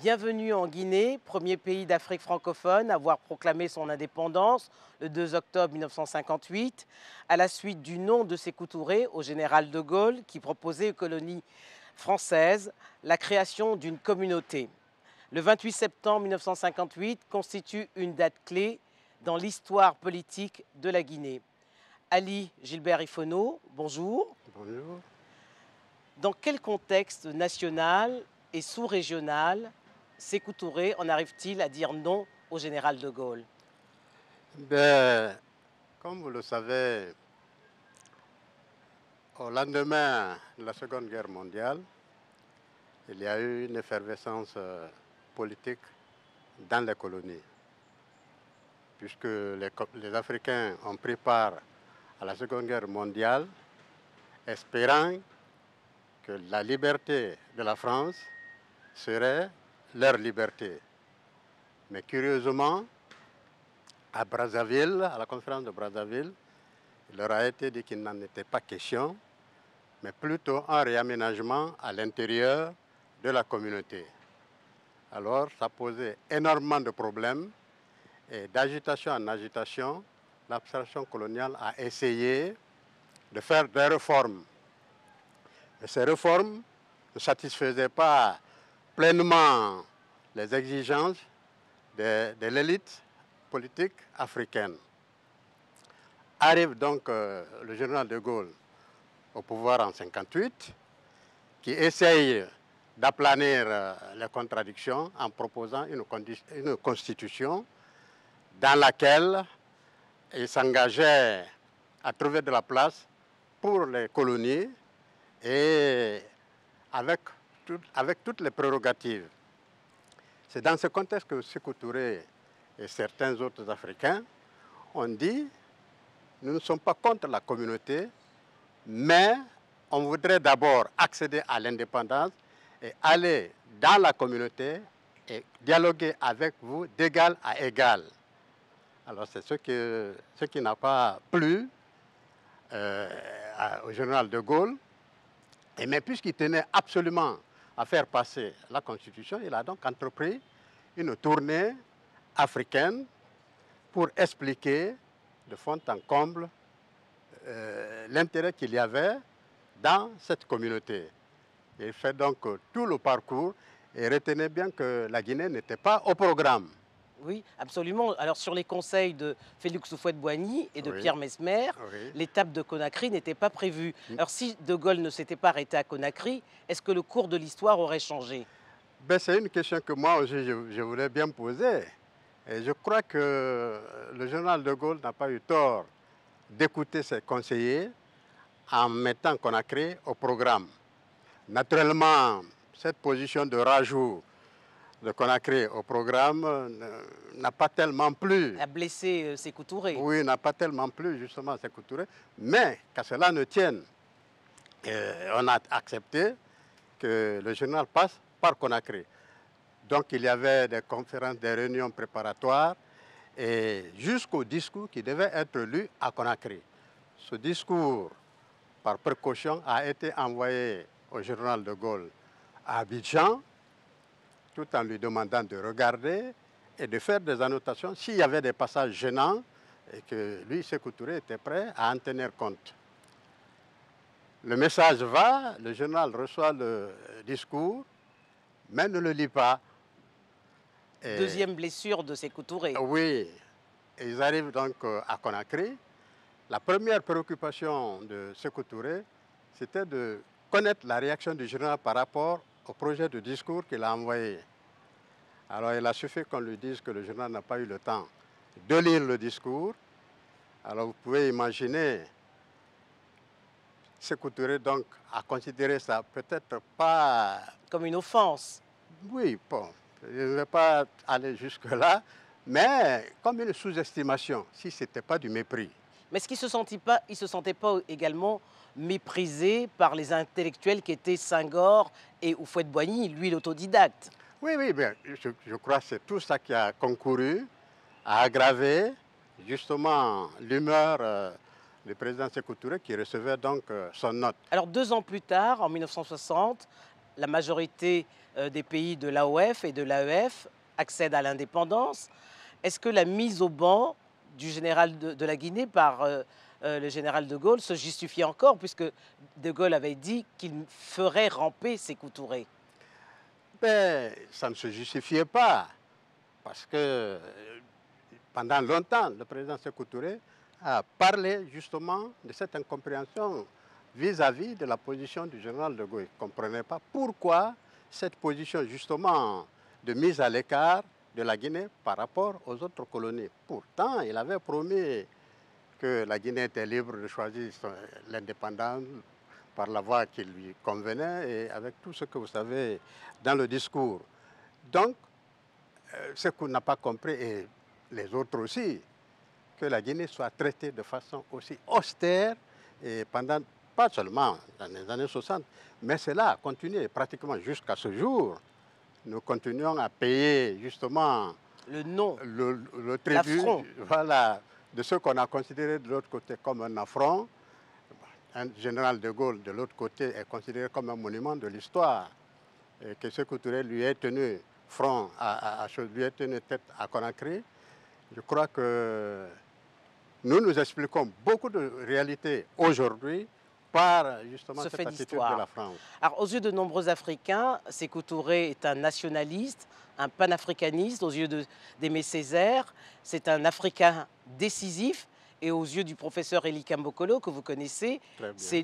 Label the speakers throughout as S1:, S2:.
S1: Bienvenue en Guinée, premier pays d'Afrique francophone à avoir proclamé son indépendance le 2 octobre 1958, à la suite du nom de Sékou Touré au général de Gaulle qui proposait aux colonies françaises la création d'une communauté. Le 28 septembre 1958 constitue une date clé dans l'histoire politique de la Guinée. Ali Gilbert Ifono, bonjour.
S2: Bonjour.
S1: Dans quel contexte national et sous-régional Sékou Touré en arrive-t-il à dire non au général de Gaulle?
S2: Comme vous le savez, au lendemain de la Seconde Guerre mondiale, il y a eu une effervescence politique dans les colonies, puisque les Africains ont pris part à la Seconde Guerre mondiale, espérant que la liberté de la France serait leur liberté. Mais curieusement, à Brazzaville, à la conférence de Brazzaville, il leur a été dit qu'il n'en était pas question, mais plutôt un réaménagement à l'intérieur de la communauté. Alors, ça posait énormément de problèmes et d'agitation en agitation, l'administration coloniale a essayé de faire des réformes. Et ces réformes ne satisfaisaient pas pleinement les exigences de l'élite politique africaine. Arrive donc le général de Gaulle au pouvoir en 1958, qui essaye d'aplanir les contradictions en proposant une constitution dans laquelle il s'engageait à trouver de la place pour les colonies et avec toutes les prérogatives. C'est dans ce contexte que Sékou Touré et certains autres Africains ont dit « Nous ne sommes pas contre la communauté, mais on voudrait d'abord accéder à l'indépendance et aller dans la communauté et dialoguer avec vous d'égal à égal. » Alors c'est ce qui n'a pas plu au général de Gaulle. Mais puisqu'il tenait absolument à faire passer la Constitution, il a donc entrepris une tournée africaine pour expliquer de fond en comble l'intérêt qu'il y avait dans cette communauté. Il fait donc tout le parcours et retenez bien que la Guinée n'était pas au programme.
S1: Oui, absolument. Alors sur les conseils de Félix Houphouët-Boigny et de Pierre Messmer, l'étape de Conakry n'était pas prévue. Alors si De Gaulle ne s'était pas arrêté à Conakry, est-ce que le cours de l'histoire aurait changé?
S2: C'est une question que moi aussi je voulais bien poser. Et je crois que le général de Gaulle n'a pas eu tort d'écouter ses conseillers en mettant Conakry au programme. Naturellement, cette position de rajout de Conakry au programme n'a pas tellement plu.
S1: A blessé Sékou Touré.
S2: Oui, n'a pas tellement plu justement Sékou Touré. Mais qu'à cela ne tienne, on a accepté que le général passe par Conakry. Donc il y avait des conférences, des réunions préparatoires et jusqu'au discours qui devait être lu à Conakry. Ce discours, par précaution, a été envoyé au général de Gaulle à Abidjan, tout en lui demandant de regarder et de faire des annotations s'il y avait des passages gênants et que lui, Sékou Touré, était prêt à en tenir compte. Le message va, le général reçoit le discours, mais ne le lit pas.
S1: Deuxième blessure de Sékou Touré.
S2: Oui, et ils arrivent donc à Conakry. La première préoccupation de Sékou Touré, c'était de connaître la réaction du général par rapport au projet de discours qu'il a envoyé. Alors il a suffi qu'on lui dise que le général n'a pas eu le temps de lire le discours. Alors vous pouvez imaginer, Sékou Touré donc a considéré ça peut-être pas...
S1: Comme une offense.
S2: Oui, bon, je ne vais pas aller jusque-là, mais comme une sous-estimation, si ce n'était pas du mépris.
S1: Mais est-ce qu'il ne se sentait pas également méprisé par les intellectuels qui étaient Senghor et Houphouët-Boigny, lui l'autodidacte?
S2: Oui, bien, je crois que c'est tout ça qui a concouru à aggraver justement l'humeur du président Sékou Touré qui recevait donc son note.
S1: Alors 2 ans plus tard, en 1960, la majorité des pays de l'AOF et de l'AEF accèdent à l'indépendance. Est-ce que la mise au banc du général de la Guinée par le général de Gaulle se justifie encore, puisque de Gaulle avait dit qu'il ferait ramper Sékou Touré?
S2: Ben, ça ne se justifiait pas, parce que pendant longtemps, le président Sékou Touré a parlé justement de cette incompréhension vis-à-vis de la position du général de Gaulle. Il ne comprenait pas pourquoi cette position justement de mise à l'écart de la Guinée par rapport aux autres colonies. Pourtant, il avait promis que la Guinée était libre de choisir l'indépendance par la voie qui lui convenait et avec tout ce que vous savez dans le discours. Donc, ce qu'on n'a pas compris, et les autres aussi, que la Guinée soit traitée de façon aussi austère et pendant, pas seulement dans les années 60, mais cela a continué pratiquement jusqu'à ce jour. Nous continuons à payer justement
S1: Le nom,
S2: le tribut, voilà, de ce qu'on a considéré de l'autre côté comme un affront. Un général de Gaulle de l'autre côté est considéré comme un monument de l'histoire. Et que Sékou Touré lui ait tenu front, lui ait tenu tête à Conakry. Je crois que nous nous expliquons beaucoup de réalités aujourd'hui par justement cette attitude de la France.
S1: Alors, aux yeux de nombreux Africains, Sékou Touré est un nationaliste, un panafricaniste. Aux yeux d'Aimé Césaire, c'est un Africain décisif. Et aux yeux du professeur Eli Kambokolo, que vous connaissez,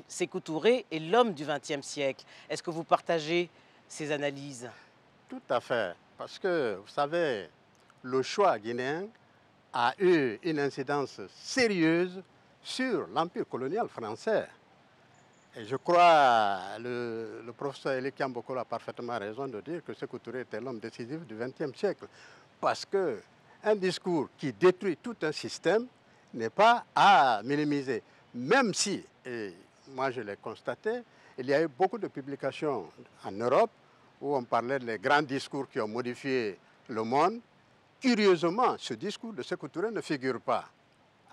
S1: Sékou Touré est l'homme du XXe siècle. Est-ce que vous partagez ces analyses?
S2: Tout à fait. Parce que, vous savez, le choix guinéen a eu une incidence sérieuse sur l'empire colonial français. Et je crois que le professeur Eli Kambokolo a parfaitement raison de dire que Sékou Touré était l'homme décisif du XXe siècle. Parce qu'un discours qui détruit tout un système n'est pas à minimiser. Même si, et moi je l'ai constaté, il y a eu beaucoup de publications en Europe où on parlait des grands discours qui ont modifié le monde. Curieusement, ce discours de Sékou Touré ne figure pas.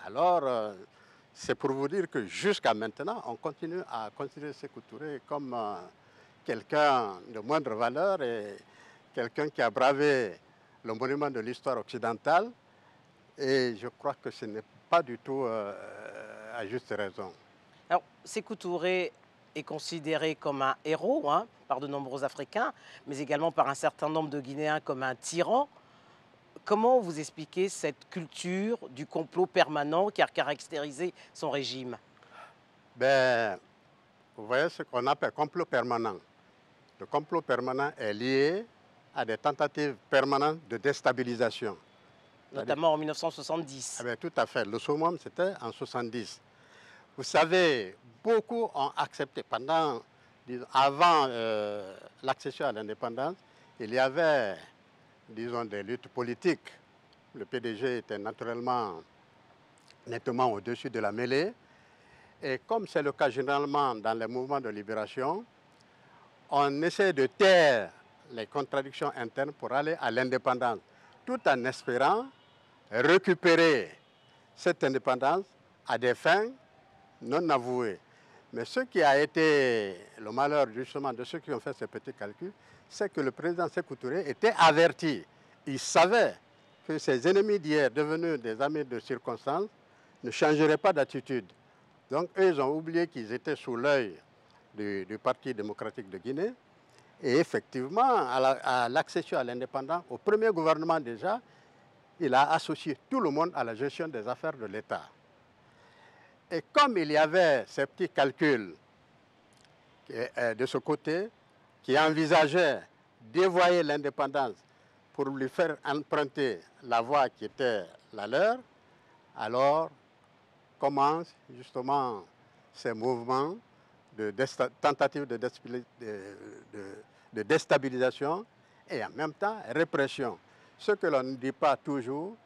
S2: Alors, c'est pour vous dire que jusqu'à maintenant, on continue à considérer Sékou Touré comme quelqu'un de moindre valeur et quelqu'un qui a bravé le monument de l'histoire occidentale. Et je crois que ce n'est pas du tout à juste raison.
S1: Alors, Sékou Touré est considéré comme un héros par de nombreux Africains, mais également par un certain nombre de Guinéens comme un tyran. Comment vous expliquez cette culture du complot permanent qui a caractérisé son régime?
S2: Ben, vous voyez ce qu'on appelle complot permanent. Le complot permanent est lié à des tentatives permanentes de déstabilisation.
S1: Notamment en 1970.
S2: Ah bien, tout à fait. Le summum, c'était en 70. Vous savez, beaucoup ont accepté pendant, disons, avant l'accession à l'indépendance, il y avait, disons, des luttes politiques. Le PDG était naturellement nettement au-dessus de la mêlée. Et comme c'est le cas généralement dans les mouvements de libération, on essaie de taire les contradictions internes pour aller à l'indépendance, tout en espérant récupérer cette indépendance à des fins non avouées. Mais ce qui a été le malheur justement de ceux qui ont fait ces petits calculs, c'est que le président Sékou Touré était averti. Il savait que ses ennemis d'hier, devenus des amis de circonstance, ne changeraient pas d'attitude. Donc eux, ils ont oublié qu'ils étaient sous l'œil du Parti démocratique de Guinée. Et effectivement, à l'accession à l'indépendance, au premier gouvernement déjà, il a associé tout le monde à la gestion des affaires de l'État. Et comme il y avait ces petits calculs de ce côté, qui envisageaient dévoyer l'indépendance pour lui faire emprunter la voie qui était la leur, alors commencent justement ces mouvements de tentatives de déstabilisation et en même temps répression. Ce que l'on ne dit pas toujours,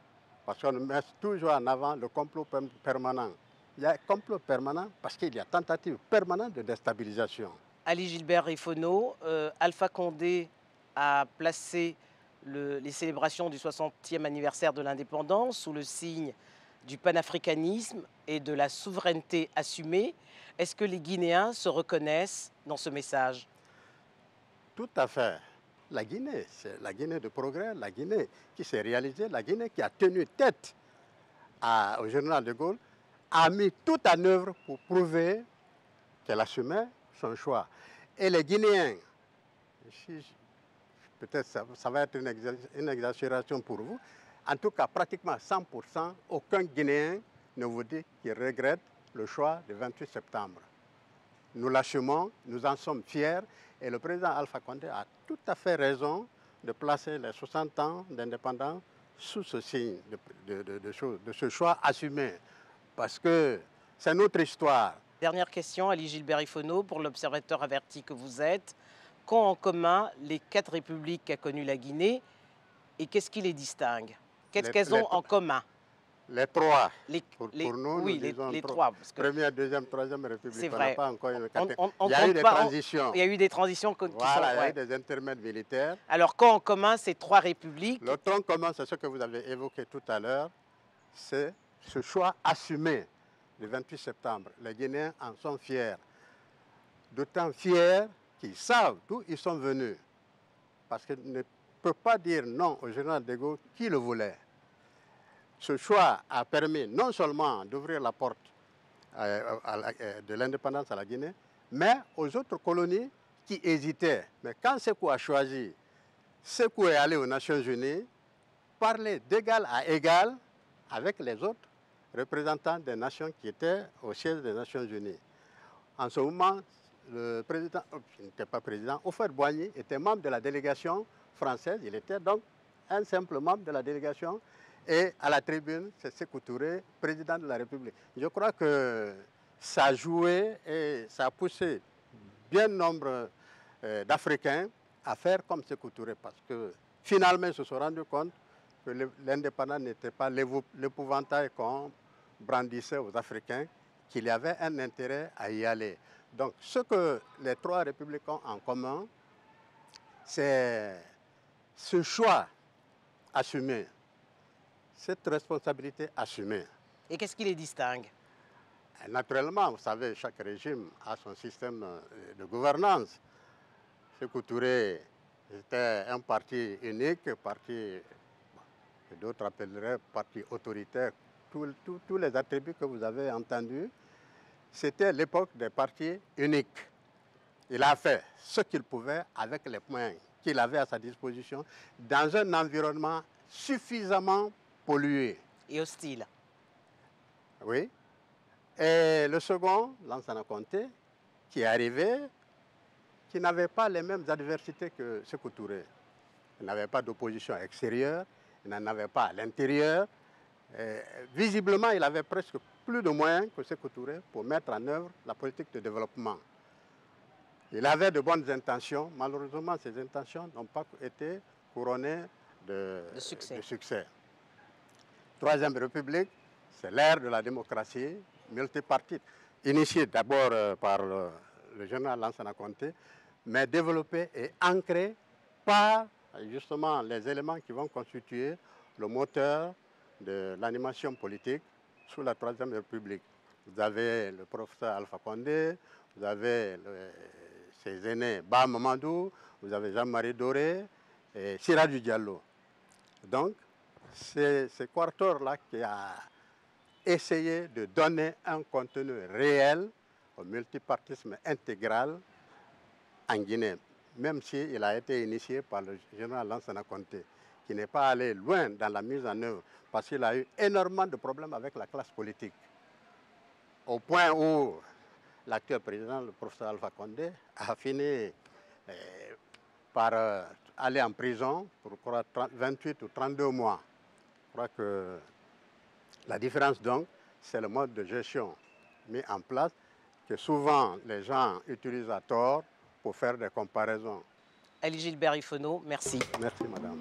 S2: parce qu'on met toujours en avant le complot permanent. Il y a complot permanent parce qu'il y a tentative permanente de déstabilisation.
S1: Ali Gilbert Rifonneau, Alpha Condé a placé les célébrations du 60e anniversaire de l'indépendance sous le signe du panafricanisme et de la souveraineté assumée. Est-ce que les Guinéens se reconnaissent dans ce message?
S2: Tout à fait. La Guinée, c'est la Guinée de progrès, la Guinée qui s'est réalisée, la Guinée qui a tenu tête au général de Gaulle, a mis tout en œuvre pour prouver qu'elle assumait son choix. Et les Guinéens, peut-être ça va être une exagération pour vous, en tout cas pratiquement 100%, aucun Guinéen ne vous dit qu'il regrette le choix du 28 septembre. Nous l'assumons, nous en sommes fiers et le président Alpha Condé a tout à fait raison de placer les 60 ans d'indépendance sous ce signe de ce choix assumé. Parce que c'est notre histoire.
S1: Dernière question, Ali Gilbert Ifono, pour l'observateur averti que vous êtes. Qu'ont en commun les 4 républiques qu'a connues la Guinée et qu'est-ce qui les distingue? Qu'est-ce qu'elles ont en commun?
S2: Les 3.
S1: Pour
S2: nous,
S1: oui,
S2: nous
S1: les 3.
S2: Parce que première, deuxième, troisième république.
S1: C'est vrai.
S2: Pas encore une
S1: Il
S2: y a eu des transitions.
S1: Il y a eu des transitions qui
S2: voilà,
S1: sont...
S2: il y a eu des intermèdes militaires.
S1: Alors, qu'ont en commun ces 3 républiques?
S2: Le tronc commun, c'est ce que vous avez évoqué tout à l'heure, c'est ce choix assumé le 28 septembre. Les Guinéens en sont fiers. D'autant fiers qu'ils savent d'où ils sont venus. Parce qu'ils ne peuvent pas dire non au général de Gaulle qui le voulait. Ce choix a permis non seulement d'ouvrir la porte de l'indépendance à la Guinée, mais aux autres colonies qui hésitaient. Mais quand Sékou a choisi, Sékou est allé aux Nations Unies, parler d'égal à égal avec les autres représentants des nations qui étaient au siège des Nations Unies. En ce moment, le président, il n'était pas président, Houphouët-Boigny était membre de la délégation française, il était donc un simple membre de la délégation. Et à la tribune, c'est Sékou Touré, président de la République. Je crois que ça a joué et ça a poussé bien nombre d'Africains à faire comme Sékou Touré parce que finalement, ils se sont rendus compte que l'indépendance n'était pas l'épouvantail qu'on brandissait aux Africains, qu'il y avait un intérêt à y aller. Donc, ce que les 3 républiques ont en commun, c'est ce choix assumé. Cette responsabilité assumée.
S1: Et qu'est-ce qui les distingue?
S2: Naturellement, vous savez, chaque régime a son système de gouvernance. Sékou Touré était un parti unique, parti que d'autres appelleraient parti autoritaire. Tous les attributs que vous avez entendus, c'était l'époque des partis uniques. Il a fait ce qu'il pouvait avec les moyens qu'il avait à sa disposition dans un environnement suffisamment pollué.
S1: Et hostile.
S2: Oui. Et le second, Lansana Conté, qui est arrivé, qui n'avait pas les mêmes adversités que Sékou Touré. Il n'avait pas d'opposition extérieure, il n'en avait pas à l'intérieur. Visiblement, il avait presque plus de moyens que Sékou Touré pour mettre en œuvre la politique de développement. Il avait de bonnes intentions. Malheureusement, ces intentions n'ont pas été couronnées de succès. Troisième République, c'est l'ère de la démocratie multipartite, initiée d'abord par le général Lansana Conté, mais développée et ancrée par justement les éléments qui vont constituer le moteur de l'animation politique sous la Troisième République. Vous avez le professeur Alpha Condé, vous avez ses aînés Ba Mamadou, vous avez Jean-Marie Doré et Siradou Diallo. Donc, c'est ce quarteur-là qui a essayé de donner un contenu réel au multipartisme intégral en Guinée, même s'il a été initié par le général Lansana Conté, qui n'est pas allé loin dans la mise en œuvre, parce qu'il a eu énormément de problèmes avec la classe politique. Au point où l'actuel président, le professeur Alpha Condé, a fini par aller en prison pour 28 ou 32 mois. Je crois que la différence donc, c'est le mode de gestion mis en place que souvent les gens utilisent à tort pour faire des comparaisons.
S1: Ali Gilbert Ifono, merci.
S2: Merci madame.